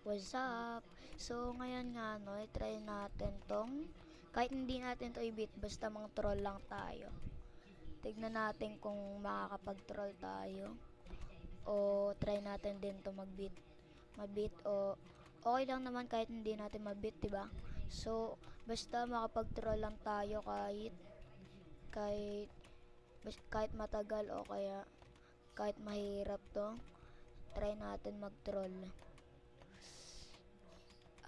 What's up? So, ngayon nga, no, i-try natin tong, kahit hindi natin to i-beat, basta mga troll lang tayo. Tignan natin kung makakapag-troll tayo. O, try natin din to mag-beat. Ma-beat o, okay lang naman kahit hindi natin ma-beat, diba? So, basta makapag-troll lang tayo kahit, kahit matagal o kaya kahit mahirap to, try natin mag-troll.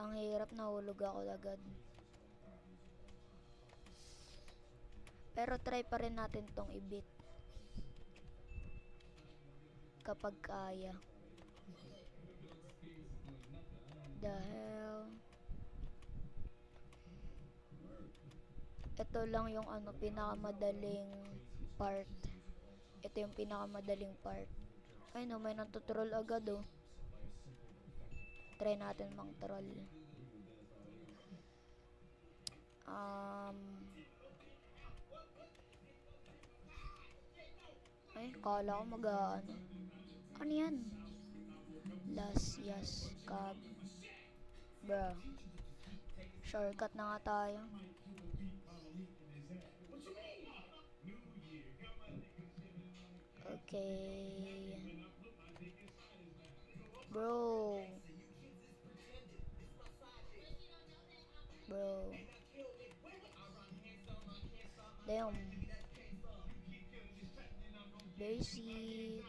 Ang hirap, nahulog ako agad. Pero try pa rin natin tong i-beat kapag kaya. The hell. Ito lang yung pinakamadaling part. Ito yung pinakamadaling part. Ay no, may nantutroll agad oh. Try natin mang troll. Ay, kala ko ano yan? Last yes cab. Bruh. Shortcut na nga tayo. Okay. Bro. Bro. Damn. Basic.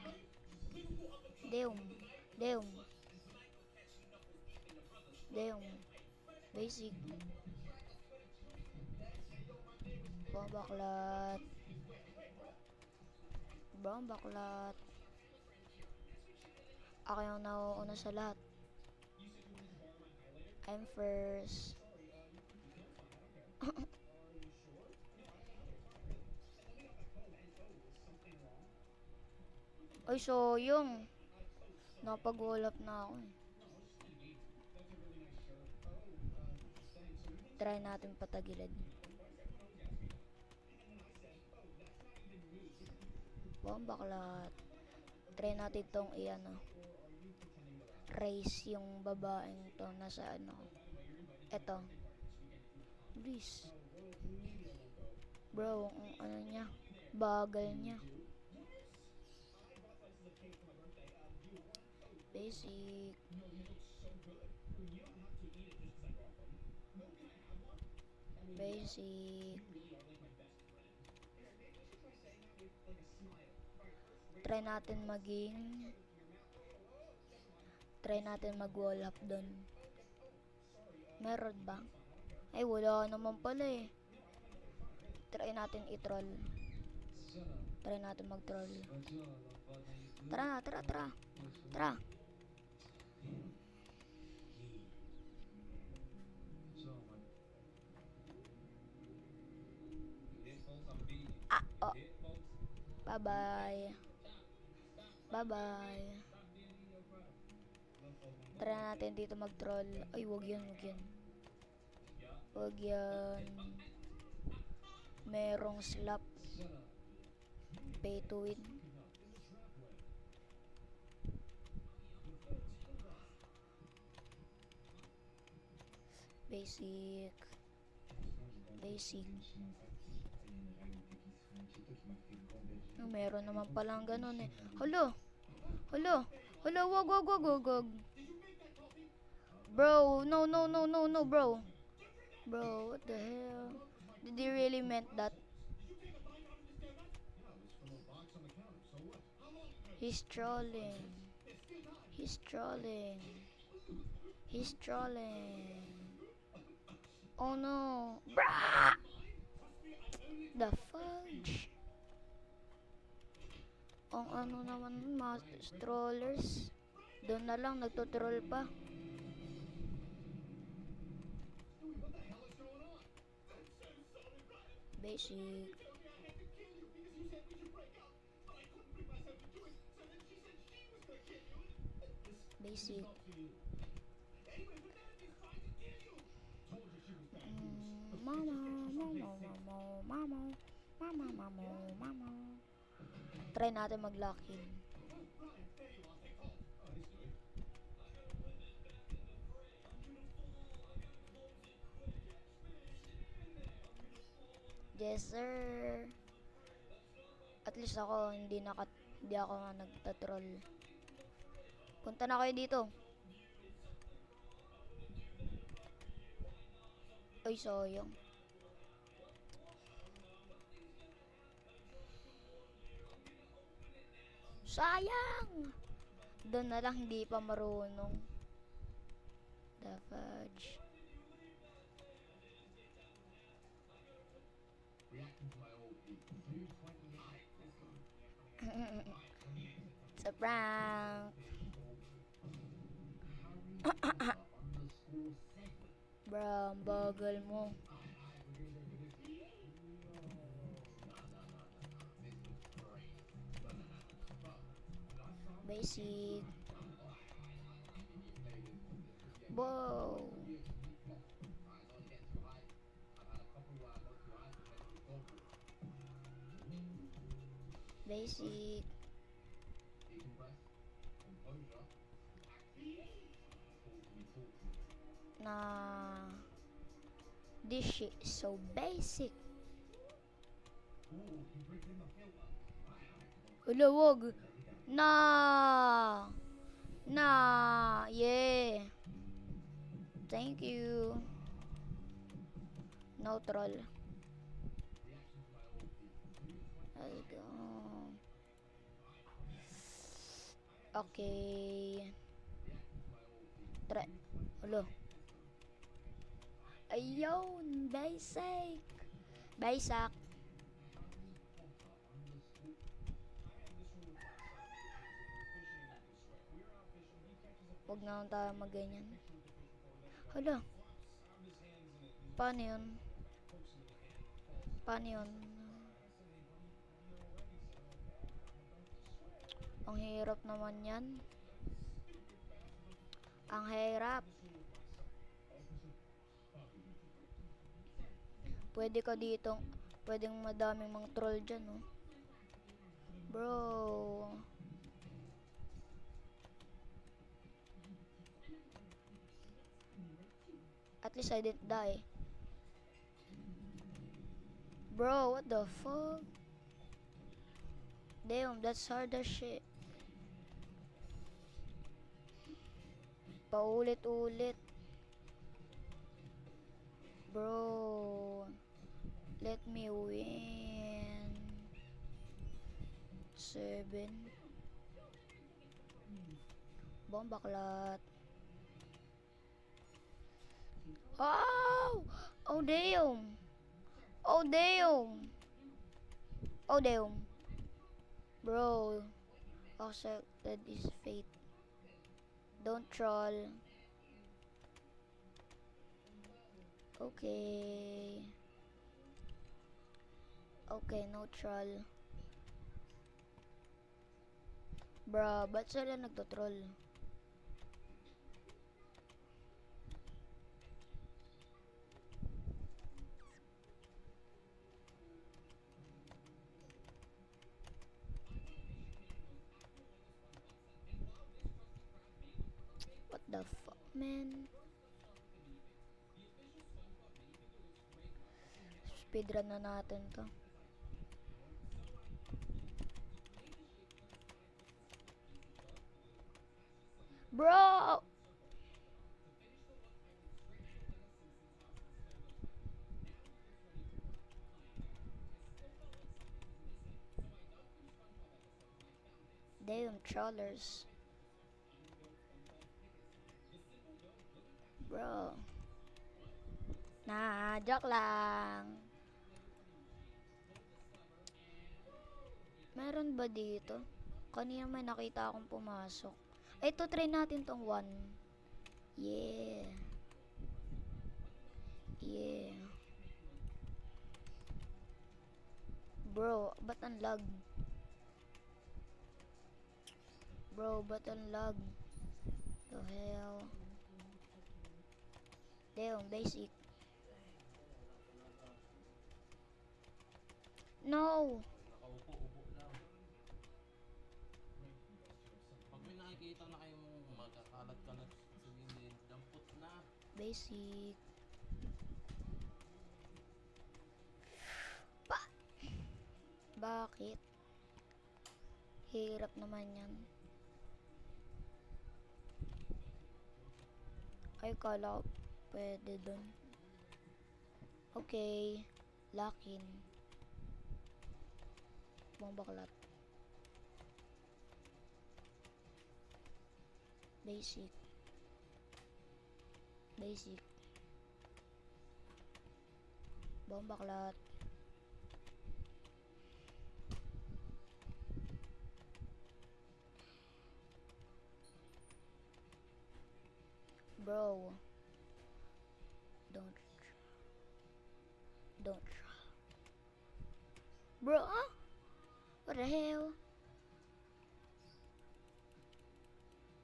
Damn. Damn. Damn. Basic. Baklat. Bro, baklat. Ako yung nauuna sa lahat. I'm first. Ay, so yung napag-wall up na ako eh. Try natin patagilid. Bawang baklat. Try natin tong race yung babaeng to nasa eto. Please. Bro, ang niya, bagal niya. Basic. Basic. Try natin mag-wall up doon. Meron ba? Ay, wala naman pala eh. Try natin i-troll. Try natin mag-troll. Tara. Oh. Bye-bye. Try natin dito mag-troll. Ay, wag yan. Wag yan. Merong slap. Pay to win. Basic. Meron naman palang ganun eh. Hala, wag. Bro, no, bro. Bro, what the hell? Did he really meant that? He's trolling. Oh no. Brah! The fudge. Ang naman mga strollers. Doon na lang nagtutroll pa. Basic. Mama. Try natin mag-lock in. Yes, sir. At least ako, hindi ako nga nagtatroll. Punta na kayo dito. Ay, sayang. Sayang! Doon na lang, hindi pa marunong. The fudge. It's a prank. Bro, ang bagal mo. Basic. Wow. Basic. Na this shit is so basic. Hala, wag. Yeah. Thank you. No troll. Let's go. Okay. Try. Hala. Ayun, basic. Basic. Huwag na lang tayo magganyan. Hala. Paano yun? Paano yun? Ang hirap naman yan. Ang hirap. Pwede ka dito. Pwedeng madaming mga troll dyan, oh. Bro. At least I didn't die. Bro, what the fuck? Damn, that's hard as shit. Paulit-ulit. Bro. Let me win. 7. Bombaklat. Oh! Oh damn! Oh damn! Oh damn! Bro, accepted is fate. Don't troll. Okay. Okay, no troll. Bro, ba't sila nagtotroll? What the fuck, man? Speedrun na natin to. Bro! Damn trollers. Bro. Nah, joke lang. Meron ba dito? Kanina may nakita akong pumasok. Ay, ito try natin tong 1. Yeah. Yeah. Bro, ba't ang lag? Bro, ba't ang lag? The hell? Damn, basic. No! Nakaupo-upo lang. Pag may nakikita na kayong magkakalat ka na sa gilid, dampot na. Basic. Bakit? Hirap naman yan. Ay, kala ko pwede dun. Okay. Lakin. Bong baklat. Basic. Basic. Bong baklat. Bro. Don't. Bro, ah? What the hell?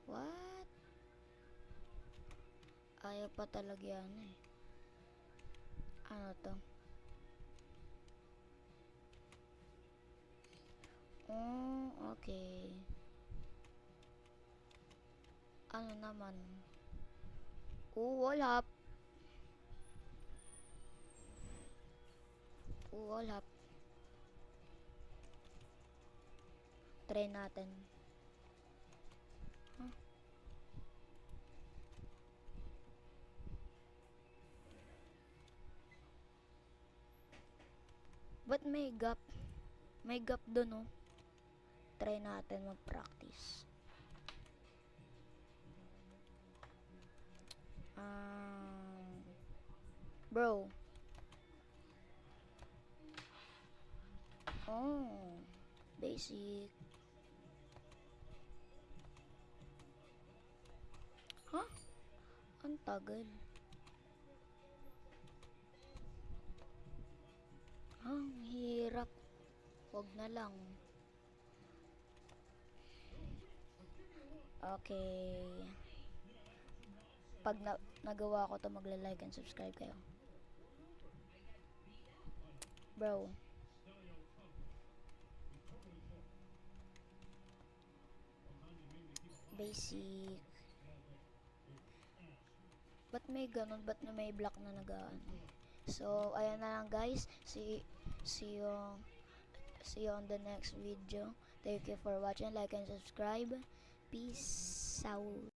What? Ayaw pa talaga yan eh. Ano to? Oh, okay. Ano naman? Wall up. Wall up. Try natin. Huh? Ba't may gap? May gap dun oh. Try natin mag-practice. Bro. Oh. Basic. Huh? Ang tagal. Ang hirap. Wag na lang. Okay. Pag nagawa ko to, magla-like and subscribe kayo. Bro. Basic. Ba't may ganun? Ba't na may block na nagaan? So, ayan na lang guys. See you on the next video. Thank you for watching. Like and subscribe. Peace out.